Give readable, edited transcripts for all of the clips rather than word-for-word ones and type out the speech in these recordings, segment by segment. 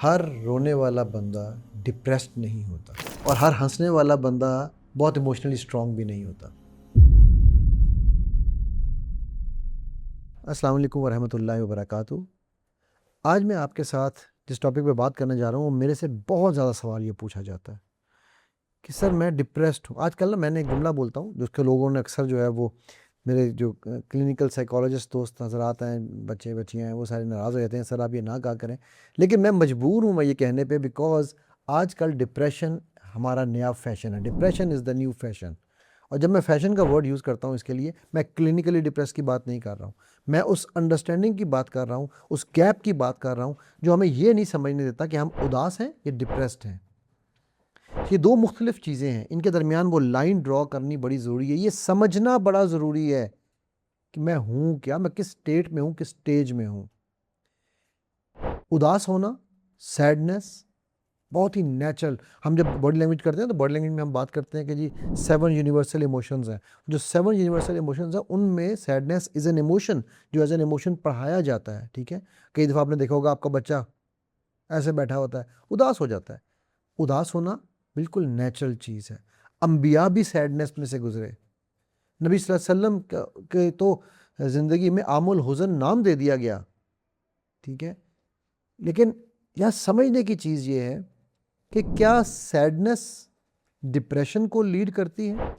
ہر رونے والا بندہ ڈپریسڈ نہیں ہوتا اور ہر ہنسنے والا بندہ بہت ایموشنلی اسٹرانگ بھی نہیں ہوتا۔ السلام علیکم ورحمۃ اللہ وبرکاتہ۔ آج میں آپ کے ساتھ جس ٹاپک پہ بات کرنے جا رہا ہوں وہ میرے سے بہت زیادہ سوال یہ پوچھا جاتا ہے کہ سر میں ڈپریسڈ ہوں۔ آج کل میں نے ایک جملہ بولتا ہوں جو کہ لوگوں نے اکثر جو ہے وہ میرے جو کلینکل سائیکالوجسٹ دوست حضرات ہیں، بچے بچیاں ہیں، وہ سارے ناراض ہو جاتے ہیں، سر آپ یہ نہ کہا کریں، لیکن میں مجبور ہوں میں یہ کہنے پہ، بیکاز آج کل ڈپریشن ہمارا نیا فیشن ہے۔ Depression is the new fashion. اور جب میں فیشن کا ورڈ یوز کرتا ہوں اس کے لیے، میں کلینکلی ڈپریس کی بات نہیں کر رہا ہوں، میں اس انڈرسٹینڈنگ کی بات کر رہا ہوں، اس گیپ کی بات کر رہا ہوں جو ہمیں یہ نہیں سمجھنے دیتا کہ ہم اداس ہیں یا ڈپریسڈ ہیں۔ یہ دو مختلف چیزیں ہیں، ان کے درمیان وہ لائن ڈرا کرنی بڑی ضروری ہے۔ یہ سمجھنا بڑا ضروری ہے کہ میں ہوں کیا، میں کس سٹیٹ میں ہوں، کس سٹیج میں ہوں۔ اداس ہونا، سیڈنس بہت ہی نیچرل۔ ہم جب باڈی لینگویج کرتے ہیں تو باڈی لینگویج میں ہم بات کرتے ہیں کہ جی 7 یونیورسل ایموشنز ہیں۔ جو 7 یونیورسل ایموشنز ہیں ان میں سیڈنس از این ایموشن، جو ایز این ایموشن پڑھایا جاتا ہے، ٹھیک ہے۔ کئی دفعہ آپ نے دیکھا ہوگا آپ کا بچہ ایسے بیٹھا ہوتا ہے، اداس ہو جاتا ہے۔ اداس ہونا بالکل نیچرل چیز ہے۔ انبیاء بھی سیڈنس میں سے گزرے۔ نبی صلی اللہ علیہ وسلم کے تو زندگی میں عام الحزن نام دے دیا گیا، ٹھیک ہے۔ لیکن یہاں سمجھنے کی چیز یہ ہے کہ کیا سیڈنس ڈپریشن کو لیڈ کرتی ہے؟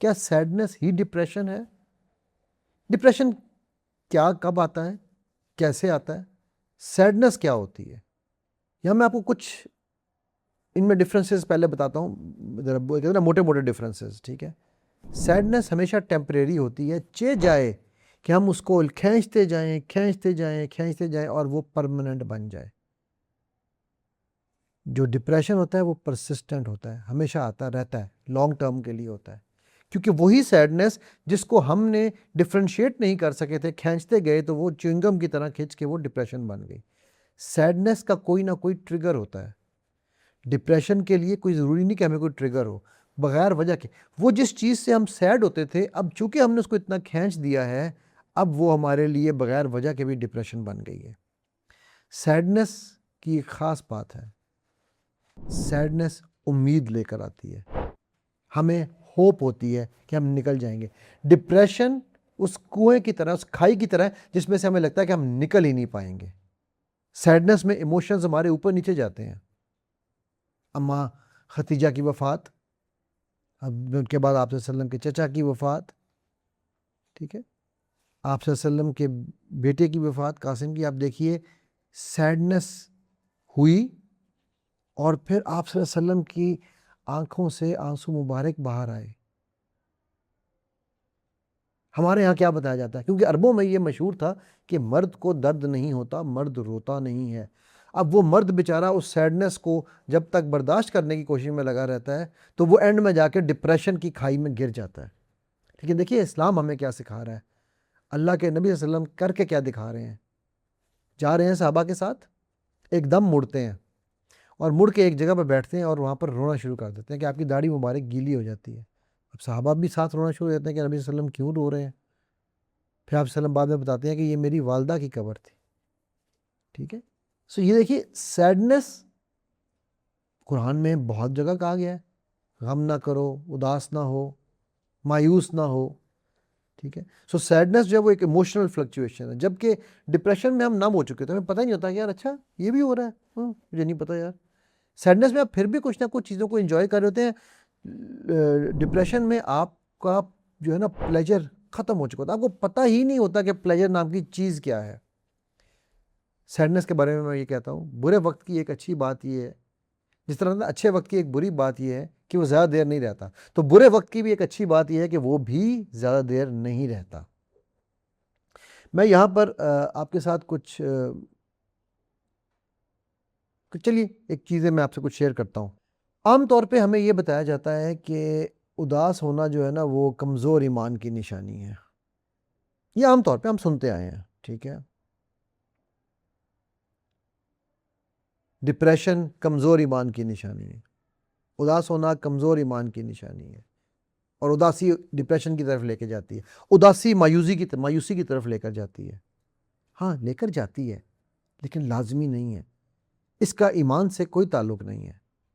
کیا سیڈنس ہی ڈپریشن ہے؟ ڈپریشن کیا، کب آتا ہے، کیسے آتا ہے، سیڈنس کیا ہوتی ہے؟ یہاں میں آپ کو کچھ ان میں ڈفرینسز پہلے بتاتا ہوں، موٹے موٹے ڈفرینسز، ٹھیک ہے۔ سیڈنس ہمیشہ ٹیمپریری ہوتی ہے، چہ جائے کہ ہم اس کو کھینچتے جائیں کھینچتے جائیں کھینچتے جائیں اور وہ پرماننٹ بن جائے۔ جو ڈپریشن ہوتا ہے وہ پرسسٹنٹ ہوتا ہے، ہمیشہ آتا رہتا ہے، لانگ ٹرم کے لیے ہوتا ہے، کیونکہ وہی سیڈنس جس کو ہم نے ڈفرینشیٹ نہیں کر سکے تھے، کھینچتے گئے تو وہ چوئنگم کی طرح کھینچ کے وہ ڈپریشن بن گئی۔ سیڈنس کا کوئی نہ کوئی ٹریگر ہوتا ہے۔ ڈپریشن کے لیے کوئی ضروری نہیں کہ ہمیں کوئی ٹریگر ہو، بغیر وجہ کے وہ جس چیز سے ہم سیڈ ہوتے تھے، اب چونکہ ہم نے اس کو اتنا کھینچ دیا ہے، اب وہ ہمارے لیے بغیر وجہ کے بھی ڈپریشن بن گئی ہے۔ سیڈنس کی ایک خاص بات ہے، سیڈنس امید لے کر آتی ہے، ہمیں ہوپ ہوتی ہے کہ ہم نکل جائیں گے۔ ڈپریشن اس کنویں کی طرح، اس کھائی کی طرح جس میں سے ہمیں لگتا ہے کہ ہم نکل ہی نہیں پائیں گے۔ سیڈنس میں ایموشنز ہمارے اوپر نیچے جاتے ہیں۔ اماں ختیجہ کی وفات، اب ان کے بعد آپ صلی اللہ علیہ وسلم کے چچا کی وفات، ٹھیک ہے، آپ صلی اللہ علیہ وسلم کے بیٹے کی وفات قاسم کی، آپ دیکھیے سیڈنس ہوئی اور پھر آپ صلی اللہ علیہ وسلم کی آنکھوں سے آنسو مبارک باہر آئے۔ ہمارے ہاں کیا بتایا جاتا ہے، کیونکہ عربوں میں یہ مشہور تھا کہ مرد کو درد نہیں ہوتا، مرد روتا نہیں ہے۔ اب وہ مرد بیچارہ اس سیڈنس کو جب تک برداشت کرنے کی کوشش میں لگا رہتا ہے تو وہ اینڈ میں جا کے ڈپریشن کی کھائی میں گر جاتا ہے۔ لیکن دیکھیے اسلام ہمیں کیا سکھا رہا ہے، اللہ کے نبی صلی اللہ علیہ وسلم کر کے کیا دکھا رہے ہیں۔ جا رہے ہیں صحابہ کے ساتھ، ایک دم مڑتے ہیں اور مڑ کے ایک جگہ پہ بیٹھتے ہیں اور وہاں پر رونا شروع کر دیتے ہیں کہ آپ کی داڑھی مبارک گیلی ہو جاتی ہے۔ اب صحابہ بھی ساتھ رونا شروع ہو جاتے ہیں کہ نبی صلی اللہ علیہ وسلم کیوں رو رہے ہیں؟ پھر آپ صلی اللہ علیہ وسلم بعد میں بتاتے ہیں کہ یہ میری والدہ کی قبر تھی، ٹھیک ہے۔ سو یہ دیکھیے سیڈنس قرآن میں بہت جگہ کہا گیا ہے، غم نہ کرو، اداس نہ ہو، مایوس نہ ہو، ٹھیک ہے۔ سو سیڈنس جو ہے وہ ایک ایموشنل فلکچویشن ہے، جبکہ ڈپریشن میں ہم نم ہو چکے تھے، ہمیں پتہ ہی نہیں ہوتا کہ یار اچھا یہ بھی ہو رہا ہے، مجھے نہیں پتہ یار۔ سیڈنس میں آپ پھر بھی کچھ نہ کچھ چیزوں کو انجوائے کر رہے ہوتے ہیں۔ ڈپریشن میں آپ کا جو ہے نا پلیجر ختم ہو چکا ہوتا ہے، آپ کو پتہ ہی نہیں ہوتا کہ پلیجر نام کی چیز کیا ہے۔ سیڈنس کے بارے میں یہ کہتا ہوں، برے وقت کی ایک اچھی بات یہ ہے، جس طرح اچھے وقت کی ایک بری بات یہ ہے کہ وہ زیادہ دیر نہیں رہتا، تو برے وقت کی بھی ایک اچھی بات یہ ہے کہ وہ بھی زیادہ دیر نہیں رہتا۔ میں یہاں پر آپ کے ساتھ کچھ چلیے ایک چیزیں میں آپ سے کچھ شیئر کرتا ہوں۔ عام طور پہ ہمیں یہ بتایا جاتا ہے کہ اداس ہونا جو ہے نا وہ کمزور ایمان کی نشانی ہے، یہ عام طور پہ ہم سنتے آئے ہیں، ٹھیک ہے۔ ڈپریشن کمزور ایمان کی نشانی ہے، اداس ہونا کمزور ایمان کی نشانی ہے، اور اداسی ڈپریشن کی طرف لے کے جاتی ہے، اداسی مایوسی کی طرف لے کر جاتی ہے۔ ہاں لے کر جاتی ہے لیکن لازمی نہیں ہے۔ اس کا ایمان سے کوئی تعلق نہیں ہے،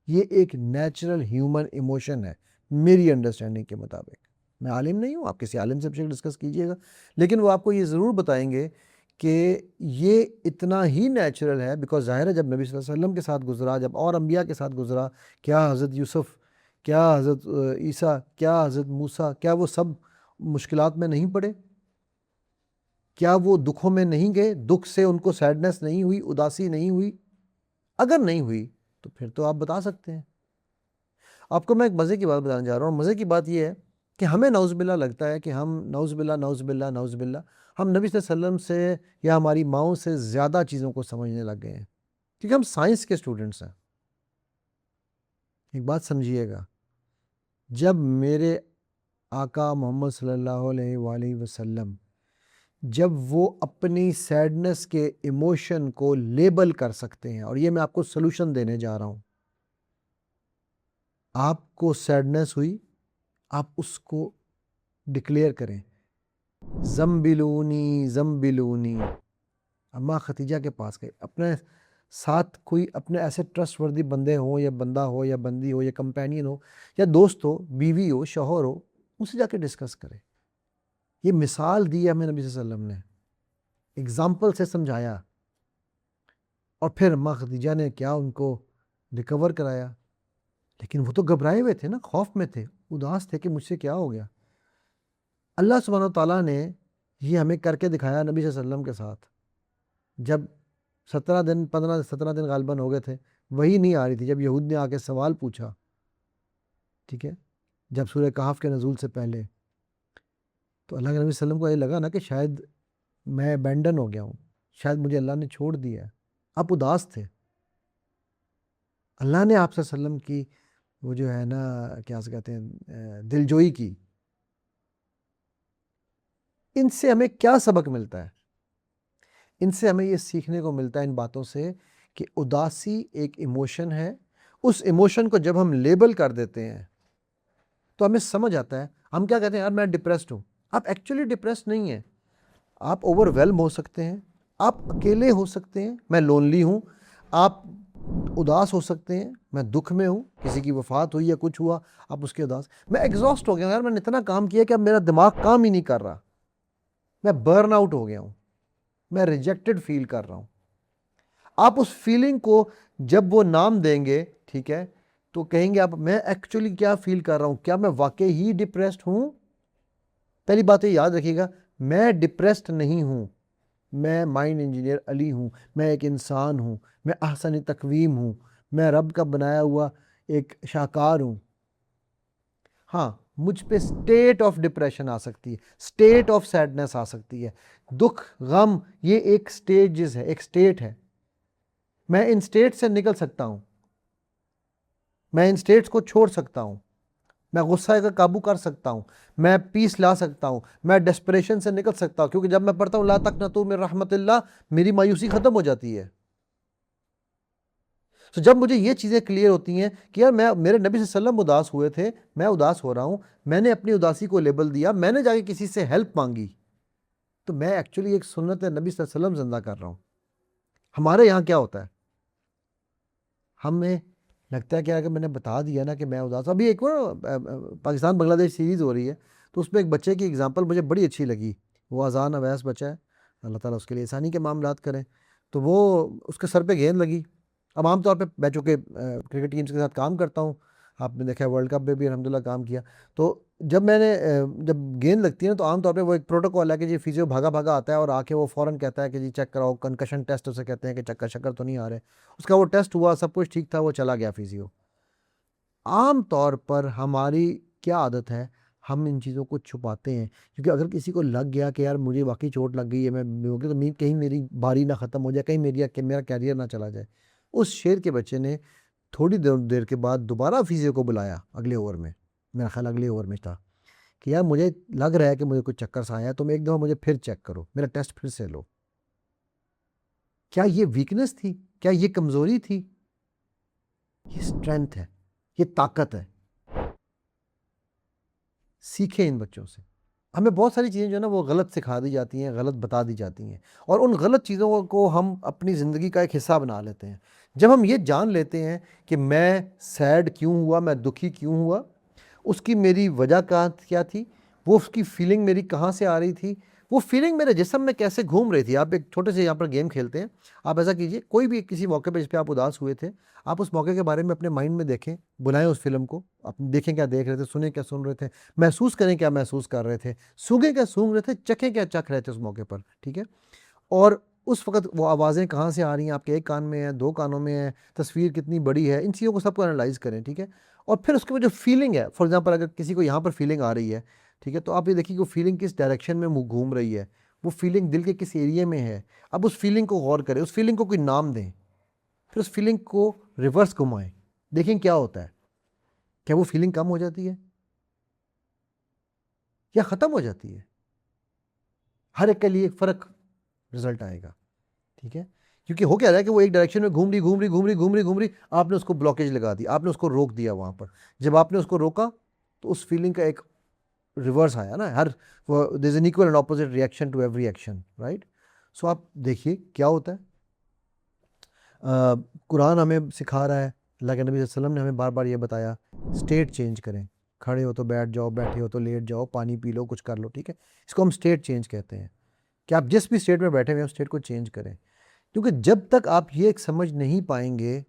یہ ایک نیچرل ہیومن ایموشن ہے میری انڈرسٹینڈنگ کے مطابق۔ میں عالم نہیں ہوں، آپ کسی عالم سے ڈسکس کیجئے گا، لیکن وہ آپ کو یہ ضرور بتائیں گے کہ یہ اتنا ہی نیچرل ہے، بیکاز ظاہر ہے جب نبی صلی اللہ علیہ وسلم کے ساتھ گزرا، جب اور انبیاء کے ساتھ گزرا، کیا حضرت یوسف، کیا حضرت عیسیٰ، کیا حضرت موسیٰ، کیا وہ سب مشکلات میں نہیں پڑے؟ کیا وہ دکھوں میں نہیں گئے؟ دکھ سے ان کو سیڈنس نہیں ہوئی، اداسی نہیں ہوئی؟ اگر نہیں ہوئی تو پھر تو آپ بتا سکتے ہیں۔ آپ کو میں ایک مزے کی بات بتانے جا رہا ہوں۔ مزے کی بات یہ ہے کہ ہمیں نعوذ باللہ لگتا ہے کہ ہم نعوذ باللہ نعوذ باللہ نعوذ باللہ ہم نبی صلی اللہ علیہ وسلم سے یا ہماری ماؤں سے زیادہ چیزوں کو سمجھنے لگ گئے ہیں، کیونکہ ہم سائنس کے اسٹوڈنٹس ہیں۔ ایک بات سمجھیے گا، جب میرے آقا محمد صلی اللہ علیہ وآلہ وسلم جب وہ اپنی سیڈنس کے ایموشن کو لیبل کر سکتے ہیں، اور یہ میں آپ کو سلوشن دینے جا رہا ہوں، آپ کو سیڈنس ہوئی، آپ اس کو ڈکلیئر کریں، زمبلونی زمبلونی۔ اماں ختیجہ کے پاس گئے، اپنے ساتھ کوئی اپنے ایسے ٹرسٹ وردی بندے ہوں، یا بندہ ہو یا بندی ہو یا کمپینین ہو یا دوست ہو، بیوی ہو، شوہر ہو، ان سے جا کے ڈسکس کرے۔ یہ مثال دی ہمیں نبی صلی اللہ علیہ وسلم نے، اگزامپل سے سمجھایا، اور پھر اماں ختیجہ نے کیا ان کو ریکور کرایا۔ لیکن وہ تو گھبرائے ہوئے تھے نا، خوف میں تھے، اداس تھے کہ مجھ سے کیا ہو گیا۔ اللہ سبحانہ وتعالیٰ نے یہ ہمیں کر کے دکھایا نبی صلی اللہ علیہ وسلم کے ساتھ، جب 17 دن غالباً ہو گئے تھے، وہی نہیں آ رہی تھی، جب یہود نے آ کے سوال پوچھا، ٹھیک ہے، جب سورہ کہف کے نزول سے پہلے، تو اللہ کے نبی صلی اللہ علیہ وسلم کو یہ لگا نا کہ شاید میں ابینڈن ہو گیا ہوں، شاید مجھے اللہ نے چھوڑ دیا ہے۔ آپ اداس تھے، اللہ نے آپ صلی اللہ علیہ وسلم کی وہ جو ہے نا کیا سے کہتے ہیں دلجوئی کی۔ ان سے ہمیں کیا سبق ملتا ہے؟ ان سے ہمیں یہ سیکھنے کو ملتا ہے ان باتوں سے کہ اداسی ایک ایموشن ہے، اس ایموشن کو جب ہم لیبل کر دیتے ہیں تو ہمیں سمجھ آتا ہے۔ ہم کیا کہتے ہیں، یار میں ڈپریسڈ ہوں، آپ ایکچولی ڈپریسڈ نہیں ہیں، آپ اوور ویلم ہو سکتے ہیں، آپ اکیلے ہو سکتے ہیں، میں لونلی ہوں، آپ اداس ہو سکتے ہیں، میں دکھ میں ہوں، کسی کی وفات ہوئی یا کچھ ہوا، آپ اس کے اداس، میں ایگزاسٹ ہو گیا ہوں، یار میں نے اتنا کام کیا کہ اب میرا دماغ کام ہی نہیں کر رہا، میں برن آؤٹ ہو گیا ہوں، میں ریجیکٹڈ فیل کر رہا ہوں۔ آپ اس فیلنگ کو جب وہ نام دیں گے، ٹھیک ہے، تو کہیں گے آپ میں ایکچولی کیا فیل کر رہا ہوں، کیا میں واقعی ہی ڈپریسڈ ہوں؟ پہلی بات یہ یاد رکھیے گا، میں ڈپریسڈ نہیں ہوں، میں مائنڈ انجینئر علی ہوں، میں ایک انسان ہوں، میں احسن تقویم ہوں، میں رب کا بنایا ہوا ایک شاہکار ہوں۔ ہاں، مجھ پہ سٹیٹ آف ڈپریشن آ سکتی ہے، سٹیٹ آف سیڈنس آ سکتی ہے، دکھ، غم، یہ ایک سٹیجز ہے، ایک سٹیٹ ہے، میں ان سٹیٹ سے نکل سکتا ہوں، میں ان سٹیٹس کو چھوڑ سکتا ہوں، میں غصہ کا قابو کر سکتا ہوں، میں پیس لا سکتا ہوں، میں ڈسپریشن سے نکل سکتا ہوں، کیونکہ جب میں پڑھتا ہوں لا تقنطوا من رحمت اللہ، میری مایوسی ختم ہو جاتی ہے۔ تو جب مجھے یہ چیزیں کلیئر ہوتی ہیں کہ یار میرے نبی صلی اللہ علیہ وسلم اداس ہوئے تھے، میں اداس ہو رہا ہوں، میں نے اپنی اداسی کو لیبل دیا، میں نے جا کے کسی سے ہیلپ مانگی، تو میں ایکچولی ایک سنت نبی صلی اللہ علیہ وسلم زندہ کر رہا ہوں۔ ہمارے یہاں کیا ہوتا ہے، ہمیں لگتا ہے کہ اگر میں نے بتا دیا نا کہ میں اداس، ابھی ایک پاکستان بنگلہ دیش سیریز ہو رہی ہے، تو اس میں ایک بچے کی اگزامپل مجھے بڑی اچھی لگی، وہ اذان اویس بچہ ہے، اللہ تعالیٰ اس کے لیے آسانی کے معاملات کریں۔ تو وہ اس کے سر پہ گیند لگی۔ اب عام طور پہ میں چونکہ کرکٹ ٹیمز کے ساتھ کام کرتا ہوں، آپ نے دیکھا ہے ورلڈ کپ میں بھی الحمدللہ کام کیا، تو جب میں نے جب گیند لگتی ہے نا تو عام طور پہ وہ ایک پروٹوکول ہے کہ جی فیزیو بھاگا بھاگا آتا ہے اور آ کے وہ فوراً کہتا ہے کہ جی چیک کراؤ، کنکشن ٹیسٹ اسے کہتے ہیں کہ چکر شکر تو نہیں آ رہے۔ اس کا وہ ٹیسٹ ہوا، سب کچھ ٹھیک تھا، وہ چلا گیا فیزیو۔ عام طور پر ہماری کیا عادت ہے، ہم ان چیزوں کو چھپاتے ہیں، کیونکہ اگر کسی کو لگ گیا کہ یار مجھے واقعی چوٹ لگ گئی ہے، میں تو کہیں میری باری نہ ختم ہو جائے، کہیں میرا کیریئر نہ چلا جائے۔ اس شیر کے بچے نے تھوڑی دیر کے بعد دوبارہ فیزیو کو بلایا اگلے اوور میں، میرا خیال اگلے اوور میں تھا، کہ یار مجھے لگ رہا ہے کہ مجھے کوئی چکر سا آیا ہے، تم ایک دفعہ مجھے پھر چیک کرو، میرا ٹیسٹ پھر سے لو۔ کیا یہ ویکنس تھی؟ کیا یہ کمزوری تھی؟ یہ اسٹرینتھ ہے، یہ طاقت ہے۔ سیکھیں ان بچوں سے۔ ہمیں بہت ساری چیزیں جو ہے نا وہ غلط سکھا دی جاتی ہیں، غلط بتا دی جاتی ہیں، اور ان غلط چیزوں کو ہم اپنی زندگی کا ایک حصہ بنا لیتے ہیں۔ جب ہم یہ جان لیتے ہیں کہ میں سیڈ کیوں ہوا، میں دکھی کیوں ہوا، اس کی میری وجہ کیا تھی، وہ اس کی فیلنگ میری کہاں سے آ رہی تھی، وہ فیلنگ میرے جسم میں کیسے گھوم رہی تھی. آپ ایک چھوٹے سے یہاں پر گیم کھیلتے ہیں. آپ ایسا کیجئے، کوئی بھی کسی موقع پہ جس پہ آپ اداس ہوئے تھے، آپ اس موقع کے بارے میں اپنے مائنڈ میں دیکھیں، بلائیں اس فلم کو، آپ دیکھیں کیا دیکھ رہے تھے، سنیں کیا سن رہے تھے، محسوس کریں کیا محسوس کر رہے تھے، سونگیں کیا سونگ رہے تھے، چکھیں کیا چکھ رہے تھے اس موقع پر. ٹھیک ہے، اور اس وقت وہ آوازیں کہاں سے آ رہی ہیں، آپ کے ایک کان میں ہیں، دو کانوں میں ہیں، تصویر کتنی بڑی ہے، ان چیزوں کو سب کو انالائز کریں. ٹھیک ہے، اور پھر اس کے بعد جو فیلنگ ہے، فار ایگزامپل اگر کسی کو یہاں پر فیلنگ آ رہی ہے، ٹھیک ہے، تو آپ یہ دیکھیے کہ وہ فیلنگ کس ڈائریکشن میں گھوم رہی ہے، وہ فیلنگ دل کے کس ایریے میں ہے. اب اس فیلنگ کو غور کریں، اس فیلنگ کو کوئی نام دیں، پھر اس فیلنگ کو ریورس گھمائیں، دیکھیں کیا ہوتا ہے. کیا وہ فیلنگ کم ہو جاتی ہے یا ختم ہو جاتی ہے؟ ہر ایک کے لیے ایک فرق رزلٹ آئے گا. ٹھیک ہے، کیونکہ ہو کیا رہا ہے کہ وہ ایک ڈائریکشن میں گھوم رہی، آپ نے اس کو بلاکیج لگا دی، آپ نے اس کو روک دیا. وہاں پر جب آپ نے اس کو روکا تو اس فیلنگ کا ایک ریورس آیا نا. ہر there is an equal and opposite reaction to every action, right. So آپ دیکھیے کیا ہوتا ہے. قرآن ہمیں سکھا رہا ہے، اللہ کے نبی صلی اللہ علیہ وسلم نے ہمیں بار بار یہ بتایا، اسٹیٹ چینج کریں، کھڑے ہو تو بیٹھ جاؤ، بیٹھے ہو تو لیٹ جاؤ، پانی پی لو، کچھ کر لو. ٹھیک ہے، اس کو ہم اسٹیٹ چینج کہتے ہیں کہ آپ جس بھی اسٹیٹ میں بیٹھے ہوئے ہیں اس اسٹیٹ کو چینج کریں. کیونکہ جب تک آپ یہ ایک سمجھ نہیں پائیں گے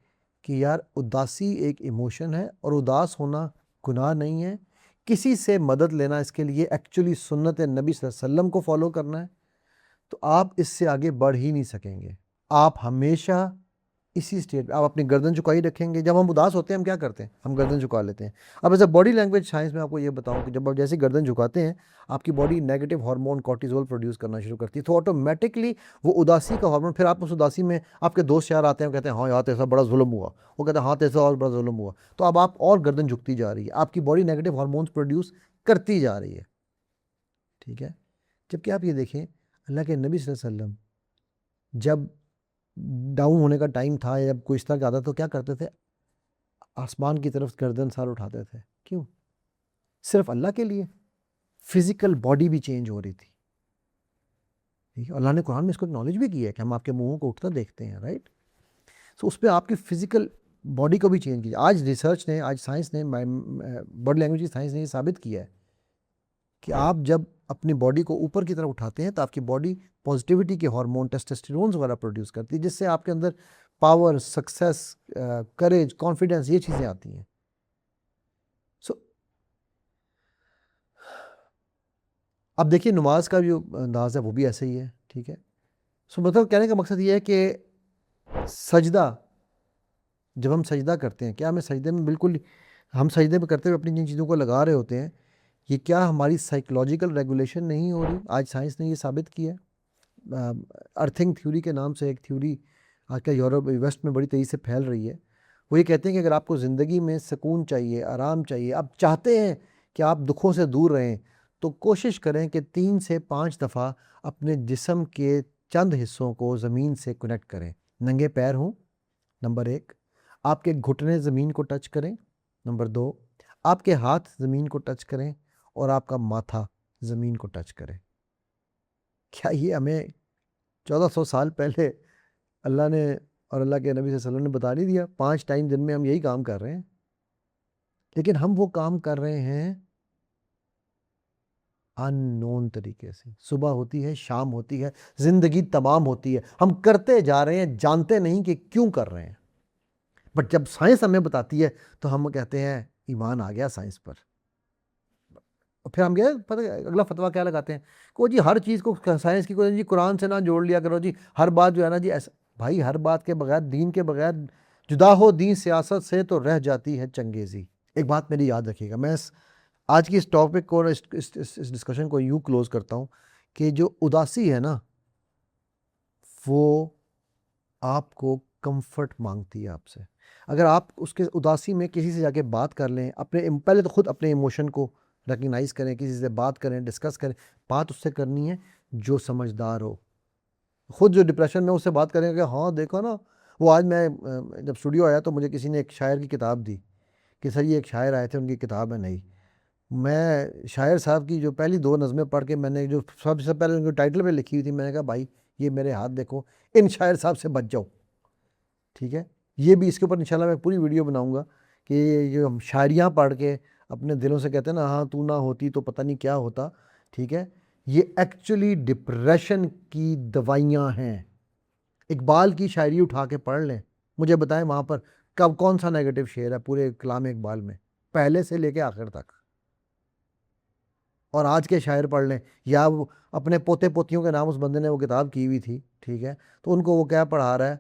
کہ یار اداسی ایک ایموشن ہے اور اداس ہونا گناہ نہیں ہے، کسی سے مدد لینا اس کے لیے ایکچولی سنت نبی صلی اللہ علیہ وسلم کو فالو کرنا ہے، تو آپ اس سے آگے بڑھ ہی نہیں سکیں گے. آپ ہمیشہ اسی اسٹیٹ آپ اپنی گردن جھکائی رکھیں گے. جب ہم اداس ہوتے ہیں ہم کیا کرتے ہیں؟ ہم گردن جھکا لیتے ہیں. اب ایسا باڈی لینگویج سائنس میں آپ کو یہ بتاؤں کہ جب آپ جیسے گردن جھکاتے ہیں، آپ کی باڈی نیگیٹو ہارمون کورٹیزول پروڈیوس کرنا شروع کرتی ہے، تو آٹومیٹکلی وہ اداسی کا ہارمون، پھر آپ اس اداسی میں آپ کے دوست یار آتے ہیں، وہ کہتے ہیں ہاں یار ایسا بڑا ظلم ہوا، وہ کہتے ہیں ہاں ایسا اور بڑا ظلم ہوا، تو اب آپ اور گردن جھکتی جا رہی ہے، آپ کی باڈی نیگیٹو ہارمونس پروڈیوس کرتی جا رہی ہے. ٹھیک ہے، جبکہ آپ یہ دیکھیں اللہ کے نبی صلی اللہ علیہ وسلم جب ڈاؤن ہونے کا ٹائم تھا یا جب کوئی اس طرح کا آتا تو کیا کرتے تھے؟ آسمان کی طرف گردن سر اٹھاتے تھے. کیوں؟ صرف اللہ کے لیے. فزیکل باڈی بھی چینج ہو رہی تھی. ٹھیک ہے، اللہ نے قرآن میں اس کو اکنالج بھی کیا ہے کہ ہم آپ کے منہوں کو اٹھتا دیکھتے ہیں، رائٹ. سو اس پہ آپ کی فزیکل باڈی کو بھی چینج کیا. آج ریسرچ نے، آج سائنس نے، باڈی لینگویج کی سائنس نے یہ ثابت کیا ہے کہ آپ جب اپنی باڈی کو اوپر کی طرف اٹھاتے ہیں تو آپ کی باڈی پازیٹیوٹی کے ہارمون ٹیسٹوسٹیرونز وغیرہ پروڈیوس کرتی ہے، جس سے آپ کے اندر پاور، سکسیس، کریج، کانفیڈنس، یہ چیزیں آتی ہیں. سو اب دیکھیے نماز کا جو انداز ہے وہ بھی ایسے ہی ہے. ٹھیک ہے، سو مطلب کہنے کا مقصد یہ ہے کہ سجدہ، جب ہم سجدہ کرتے ہیں، کیا ہمیں سجدے میں بالکل ہم سجدے میں کرتے ہوئے اپنی جن چیزوں کو لگا رہے ہوتے ہیں، یہ کیا ہماری سائیکولوجیکل ریگولیشن نہیں ہو رہی؟ آج سائنس نے یہ ثابت کیا ہے. ارتھنگ تھیوری کے نام سے ایک تھیوری آج کل یورپ ویسٹ میں بڑی تیزی سے پھیل رہی ہے. وہ یہ کہتے ہیں کہ اگر آپ کو زندگی میں سکون چاہیے، آرام چاہیے، آپ چاہتے ہیں کہ آپ دکھوں سے دور رہیں، تو کوشش کریں کہ 3 سے 5 دفعہ اپنے جسم کے چند حصوں کو زمین سے کنیکٹ کریں. ننگے پیر ہوں، نمبر 1. آپ کے گھٹنے زمین کو ٹچ کریں، نمبر 2. آپ کے ہاتھ زمین کو ٹچ کریں، اور آپ کا ماتھا زمین کو ٹچ کریں. کیا یہ ہمیں 1400 سال پہلے اللہ نے اور اللہ کے نبی صلی اللہ علیہ وسلم نے بتا نہیں دیا؟ 5 ٹائم دن میں ہم یہی کام کر رہے ہیں، لیکن ہم وہ کام کر رہے ہیں ان نون طریقے سے. صبح ہوتی ہے، شام ہوتی ہے، زندگی تمام ہوتی ہے، ہم کرتے جا رہے ہیں، جانتے نہیں کہ کیوں کر رہے ہیں. بٹ جب سائنس ہمیں بتاتی ہے تو ہم کہتے ہیں ایمان آ گیا سائنس پر. پھر ہم پتہ اگلا فتویٰ کیا لگاتے ہیں کہ وہ جی ہر چیز کو سائنس کی کوئی جی قرآن سے نہ جوڑ لیا کرو جی، ہر بات جو ہے نا جی ایسا. بھائی ہر بات کے بغیر، دین کے بغیر، جدا ہو دین سیاست سے تو رہ جاتی ہے چنگیزی. ایک بات میری یاد رکھیے گا، میں آج کی اس ٹاپک کو اور اس ڈسکشن کو یوں کلوز کرتا ہوں کہ جو اداسی ہے نا، وہ آپ کو کمفرٹ مانگتی ہے آپ سے. اگر آپ اس کے اداسی میں کسی سے جا کے بات کر لیں، پہلے تو خود اپنے ایموشن کو ریکگنائز کریں، کسی سے بات کریں، ڈسکس کریں. بات اس سے کرنی ہے جو سمجھدار ہو. خود جو ڈپریشن میں اس سے بات کریں کہ ہاں دیکھو نا، وہ آج میں جب اسٹوڈیو آیا تو مجھے کسی نے ایک شاعر کی کتاب دی کہ سر یہ ایک شاعر آئے تھے، ان کی کتاب ہے نہیں. میں شاعر صاحب کی جو پہلی 2 نظمیں پڑھ کے میں نے جو سب سے پہلے ان کے ٹائٹل پہ لکھی ہوئی تھی، میں نے کہا بھائی یہ میرے ہاتھ دیکھو، ان شاعر صاحب سے بچ جاؤ. ٹھیک ہے، یہ بھی اس کے اوپر انشاءاللہ میں پوری ویڈیو بناؤں گا کہ یہ ہم شاعریاں پڑھ کے اپنے دلوں سے کہتے ہیں نا ہاں تو نہ ہوتی تو پتہ نہیں کیا ہوتا، ٹھیک ہے، یہ ایکچولی ڈپریشن کی دوائیاں ہیں۔ اقبال کی شاعری اٹھا کے پڑھ لیں، مجھے بتائیں وہاں پر کون سا نیگیٹو شعر ہے پورے کلام اقبال میں، پہلے سے لے کے آخر تک۔ اور آج کے شاعر پڑھ لیں، یا وہ اپنے پوتے پوتیوں کے نام اس بندے نے وہ کتاب کی ہوئی تھی، ٹھیک ہے، تو ان کو وہ کیا پڑھا رہا ہے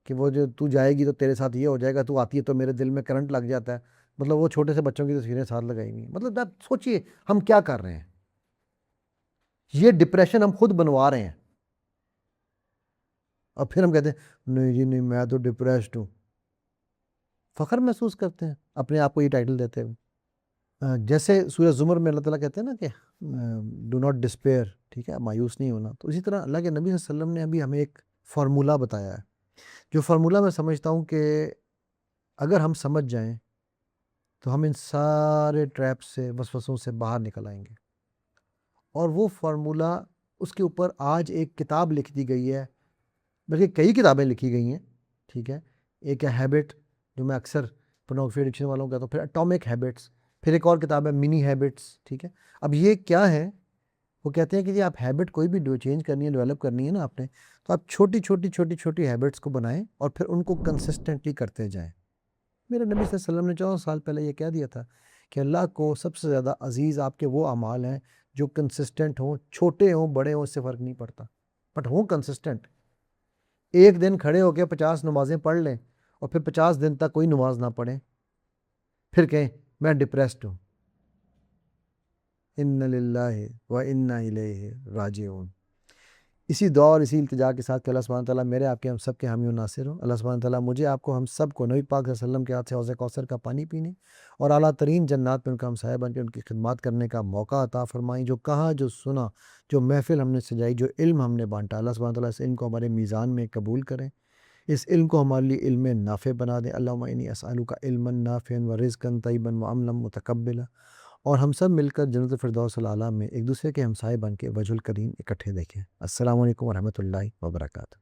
کہ وہ جو تو جائے گی تو تیرے ساتھ یہ ہو جائے گا، تو آتی ہے تو میرے دل میں کرنٹ لگ جاتا ہے، مطلب وہ چھوٹے سے بچوں کی تصویریں ساتھ لگائی ہوئی ہیں۔ مطلب آپ سوچئے ہم کیا کر رہے ہیں، یہ ڈپریشن ہم خود بنوا رہے ہیں، اور پھر ہم کہتے ہیں نہیں جی نہیں میں تو ڈپریسڈ ہوں، فخر محسوس کرتے ہیں اپنے آپ کو یہ ٹائٹل دیتے ہوئے۔ جیسے سورہ زمر میں اللہ تعالیٰ کہتے ہیں نا کہ ڈو ناٹ ڈسپیئر، ٹھیک ہے، مایوس نہیں ہونا، تو اسی طرح اللہ کے نبی صلی اللہ علیہ وسلم نے ابھی ہمیں ایک فارمولہ بتایا ہے، جو فارمولہ میں سمجھتا ہوں کہ اگر ہم سمجھ جائیں تو ہم ان سارے ٹریپ سے وسوسوں سے باہر نکل آئیں گے۔ اور وہ فارمولہ، اس کے اوپر آج ایک کتاب لکھ دی گئی ہے، بلکہ کئی کتابیں لکھی گئی ہیں، ٹھیک ہے، ایک ہے ہیبٹ جو میں اکثر پورنوگرافی ایڈکشن والوں کو کہتا ہوں، پھر اٹامک ہیبٹس، پھر ایک اور کتاب ہے منی ہیبٹس، ٹھیک ہے۔ اب یہ کیا ہے، وہ کہتے ہیں کہ جی آپ ہیبٹ کوئی بھی چینج کرنی ہے، ڈیولپ کرنی ہے نا آپ نے، تو آپ چھوٹی چھوٹی چھوٹی چھوٹی ہیبٹس کو بنائیں اور پھر ان کو کنسسٹنٹلی کرتے جائیں۔ میرے نبی صلی اللہ علیہ وسلم نے 14 سال پہلے یہ کہہ دیا تھا کہ اللہ کو سب سے زیادہ عزیز آپ کے وہ اعمال ہیں جو کنسسٹنٹ ہوں، چھوٹے ہوں بڑے ہوں اس سے فرق نہیں پڑتا، بٹ ہوں کنسسٹنٹ۔ ایک دن کھڑے ہو کے 50 نمازیں پڑھ لیں اور پھر 50 دن تک کوئی نماز نہ پڑھیں، پھر کہیں میں ڈپریسڈ ہوں، ان للہ و انا الیہ راجعون۔ اسی دعا اور اسی التجا کے ساتھ کہ اللہ سبحانہ تعالیٰ میرے آپ کے ہم سب کے حامی و ناصر ہوں، اللہ سبحانہ تعالیٰ مجھے آپ کو ہم سب کو نبی پاک صلی اللہ علیہ وسلم کے ہاتھ سے حوض کوثر کا پانی پینے اور اعلیٰ ترین جنات میں ان کا ہمسایہ بن کے ان کی خدمات کرنے کا موقع عطا فرمائیں۔ جو کہا، جو سنا، جو محفل ہم نے سجائی، جو علم ہم نے بانٹا، اللہ سبحانہ تعالیٰ اس علم کو ہمارے میزان میں قبول کریں، اس علم کو ہمارے لیے علم نافع بنا دیں۔ اللہم انی اسألک علما نافعا ورزقا طیبا وعملا متقبلا، اور ہم سب مل کر جنت الفردوس الاعلیٰ میں ایک دوسرے کے ہمسائے بن کے وجہ الکریم اکٹھے دیکھیں۔ السلام علیکم ورحمۃ اللہ وبرکاتہ۔